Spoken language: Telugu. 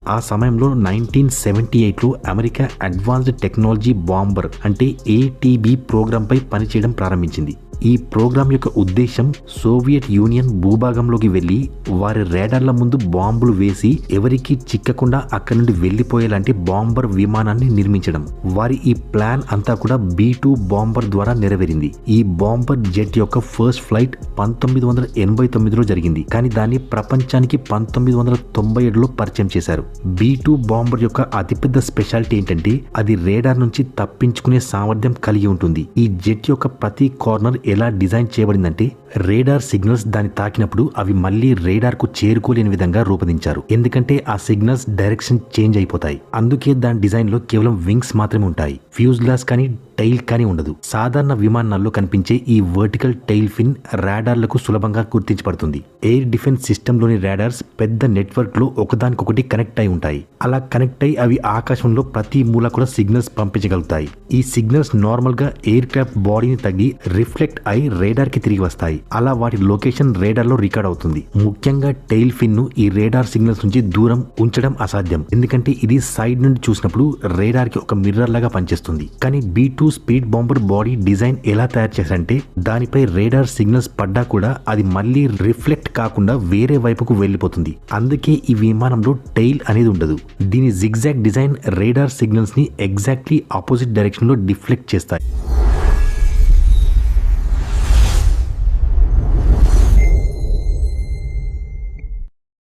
ఆ సమయంలో 1978లో అమెరికా అడ్వాన్స్డ్ టెక్నాలజీ బాంబర్ అంటే ఏటీబీ ప్రోగ్రామ్ పై పనిచేయడం ప్రారంభించింది. ఈ ప్రోగ్రాం యొక్క ఉద్దేశం సోవియట్ యూనియన్ భూభాగంలోకి వెళ్లి వారి రేడార్ల ముందు బాంబులు వేసి ఎవరికీ చిక్కకుండా అక్కడి నుండి వెళ్లిపోయేలాంటి బాంబర్ విమానాన్ని నిర్మించడం. వారి ఈ ప్లాన్ అంతా కూడా B-2 బాంబర్ ద్వారా నెరవేరింది. ఈ బాంబర్ జెట్ యొక్క ఫస్ట్ ఫ్లైట్ 1989లో జరిగింది. కానీ దాన్ని ప్రపంచానికి 1997లో పరిచయం చేశారు. B-2 బాంబర్ యొక్క అతిపెద్ద స్పెషాలిటీ ఏంటంటే అది రేడార్ నుంచి తప్పించుకునే సామర్థ్యం కలిగి ఉంటుంది. ఈ జెట్ యొక్క ప్రతి కార్నర్ ఎలా డిజైన్ చేయబడిందంటే రేడార్ సిగ్నల్స్ దాన్ని తాకినప్పుడు అవి మళ్లీ రేడార్ కు చేరుకోలేని విధంగా రూపొందించారు. ఎందుకంటే ఆ సిగ్నల్స్ డైరెక్షన్ చేంజ్ అయిపోతాయి. అందుకే దాని డిజైన్ లో కేవలం వింగ్స్ మాత్రమే ఉంటాయి. ఫ్యూజ్లాస్ కానీ టైల్ కానీ ఉండదు. సాధారణ విమానాల్లో కనిపించే ఈ వర్టికల్ టైల్ ఫిన్ రాడార్లకు సులభంగా గుర్తించబడుతుంది. ఎయిర్ డిఫెన్స్ సిస్టంలోని రాడార్స్ పెద్ద నెట్వర్క్ లో ఒకదానికొకటి కనెక్ట్ అయి ఉంటాయి. అలా కనెక్ట్ అయి అవి ఆకాశంలో ప్రతి మూల కూడా సిగ్నల్స్ పంపించగలుగుతాయి. ఈ సిగ్నల్స్ నార్మల్ గా ఎయిర్ క్రాఫ్ట్ బాడీని తగ్గి రిఫ్లెక్ట్ అయి రేడార్ కి తిరిగి వస్తాయి. అలా వాటి లొకేషన్ రేడార్ లో రికార్డ్ అవుతుంది. ముఖ్యంగా టైల్ ఫిన్ ను ఈ రేడార్ సిగ్నల్స్ నుంచి దూరం ఉంచడం అసాధ్యం. ఎందుకంటే ఇది సైడ్ నుండి చూసినప్పుడు రేడార్ కి ఒక మిర్రర్ లాగా పనిచేస్తుంది. కానీ B-2 speed bomber body design ఎలా తయారు చేశారంటే దానిపై రేడార్ సిగ్నల్స్ పడ్డా కూడా అది మళ్లీ రిఫ్లెక్ట్ కాకుండా వేరే వైపుకు వెళ్లిపోతుంది. అందుకే ఈ విమానంలో టైల్ అనేది ఉండదు. దీని జిగ్జాగ్ డిజైన్ రేడార్ సిగ్నల్స్ ని ఎగ్జాక్ట్లీ ఆపోజిట్ డైరెక్షన్ లో డిఫ్లెక్ట్ చేస్తాయి.